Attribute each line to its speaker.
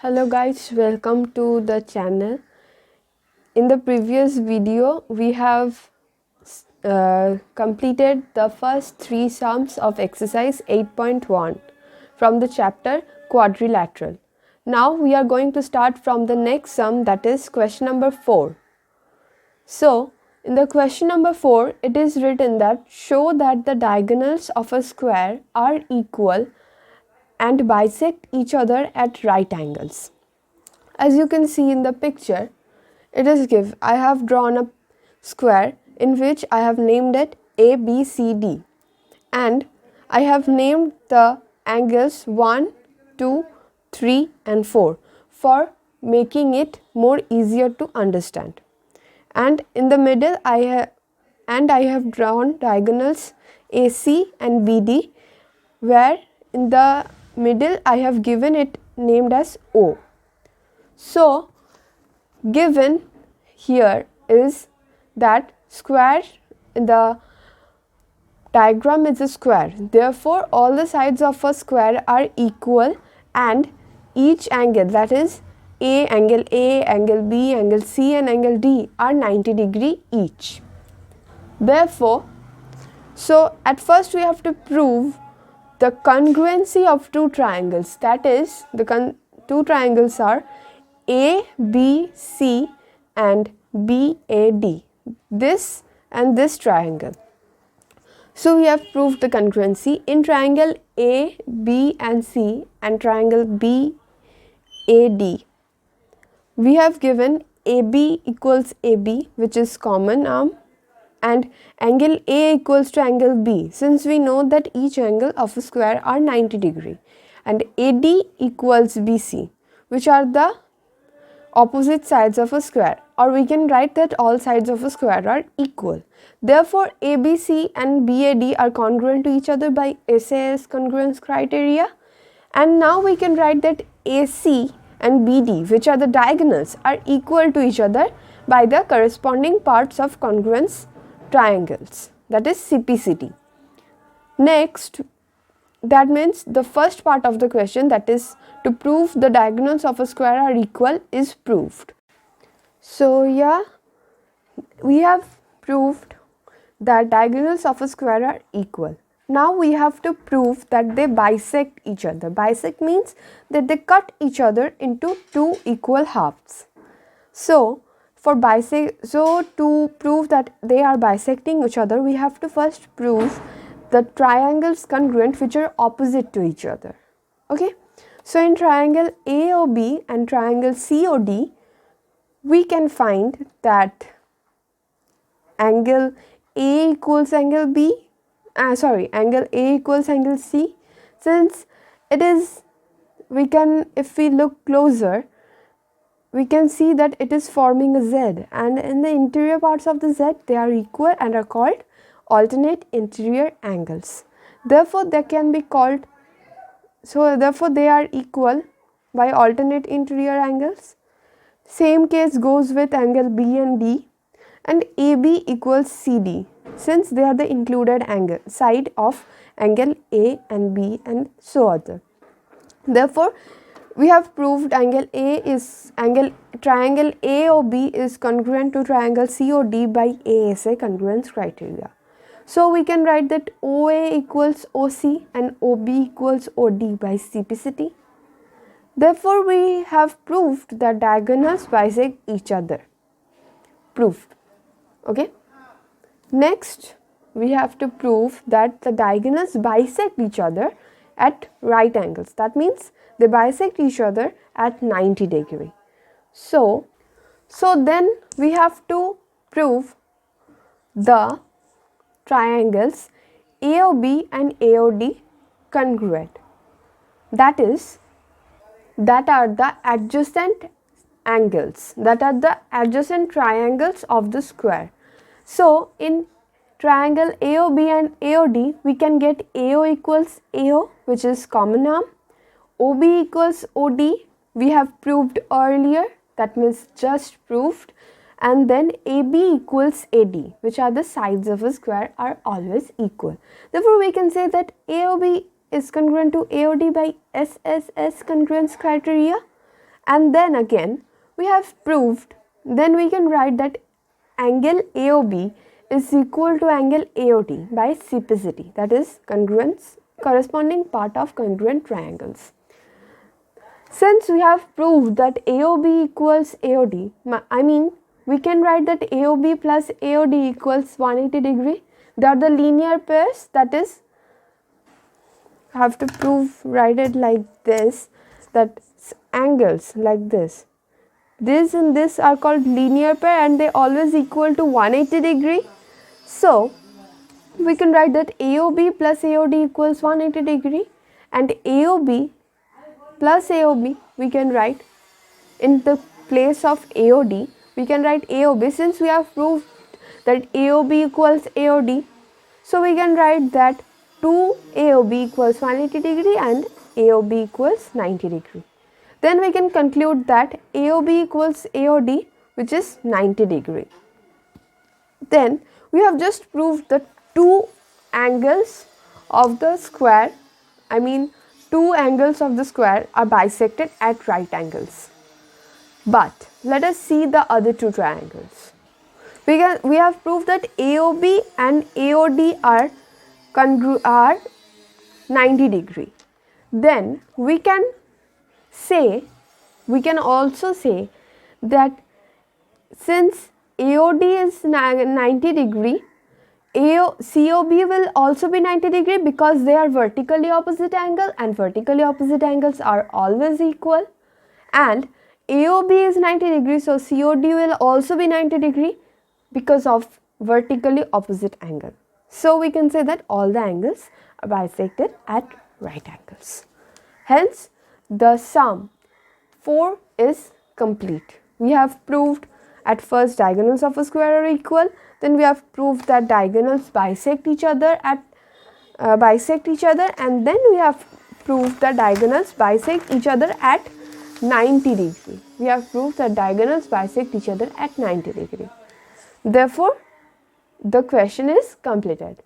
Speaker 1: Hello guys, welcome to the channel. In the previous video we have completed the first three sums of exercise 8.1 from the chapter Quadrilateral. Now we are going to start from the next sum, that is question number 4. So in the question number 4 it is written that show that the diagonals of a square are equal and bisect each other at right angles. As you can see in the picture, I have drawn a square in which I have named it A, B, C, D, and I have named the angles 1, 2, 3 and 4 for making it more easier to understand. And in the middle I have drawn diagonals AC and BD, where in the middle I have given it named as O. So given here is that square, the diagram is a square, therefore all the sides of a square are equal and each angle, that is angle A, angle B, angle C and angle D are 90 degree each. Therefore, so at first we have to prove the congruency of two triangles, that is the two triangles are ABC and BAD, this and this triangle. So we have proved the congruency in triangle A, B and C and triangle BAD. We have given AB equals AB, which is common arm, and angle A equals to angle B, since we know that each angle of a square are 90 degree, and AD equals BC, which are the opposite sides of a square, or we can write that all sides of a square are equal. Therefore, ABC and BAD are congruent to each other by SAS congruence criteria, and now we can write that AC and BD, which are the diagonals, are equal to each other by the corresponding parts of congruence triangles, that is CPCT. Next, that means the first part of the question, that is to prove the diagonals of a square are equal, is proved. So yeah, we have proved that diagonals of a square are equal. Now we have to prove that they bisect each other. Bisect means that they cut each other into two equal halves. So to prove that they are bisecting each other, we have to first prove the triangles congruent which are opposite to each other. Okay, so in triangle AOB and triangle COD, we can find that angle A equals angle angle A equals angle C. Since it is, if we look closer, we can see that it is forming a Z, and in the interior parts of the Z they are equal and are called alternate interior angles. Therefore they are equal by alternate interior angles. Same case goes with angle B and D, and AB equals CD, since they are the included angle side of angle A and B and so on. Therefore we have proved triangle AOB is congruent to triangle COD by ASA congruence criteria. So we can write that OA equals OC and OB equals OD by CPCT. Therefore we have proved that diagonals bisect each other. Proved. Okay. Next we have to prove that the diagonals bisect each other at right angles. That means they bisect each other at 90 degree. So then we have to prove the triangles AOB and AOD congruent. That are the adjacent angles, that are the adjacent triangles of the square. So in triangle AOB and AOD, we can get AO equals AO, which is common arm. OB equals OD, we have proved earlier, that means just proved, and then AB equals AD, which are the sides of a square are always equal. Therefore we can say that AOB is congruent to AOD by SSS congruence criteria, And then again we have proved, then we can write that angle AOB is equal to angle AOD by CPCT, that is congruence, corresponding part of congruent triangles. Since we have proved that AOB equals AOD, we can write that AOB plus AOD equals 180 degree. They are the linear pairs, that is, have to write it like this, that angles like this and this are called linear pair and they always equal to 180 degree. So we can write that AOB plus AOD equals 180 degree, and AOB plus AOB we can write in the place of AOD, we can write AOB. Since we have proved that AOB equals AOD, so we can write that 2 AOB equals 180 degree and AOB equals 90 degree. Then we can conclude that AOB equals AOD, which is 90 degree. Then we have just proved the two angles of the square, two angles of the square are bisected at right angles. But let us see the other two triangles. We have proved that AOB and AOD are 90 degree. Then we can also say that since AOD is 90 degree, COB will also be 90 degree because they are vertically opposite angle and vertically opposite angles are always equal, and AOB is 90 degree, so COD will also be 90 degree because of vertically opposite angle. So we can say that all the angles are bisected at right angles. Hence the sum 4 is complete. We have proved at first diagonals of a square are equal, then we have proved that diagonals bisect each other, and then we have proved that diagonals bisect each other at 90 degree. We have proved that diagonals bisect each other at 90 degree. Therefore, the question is completed.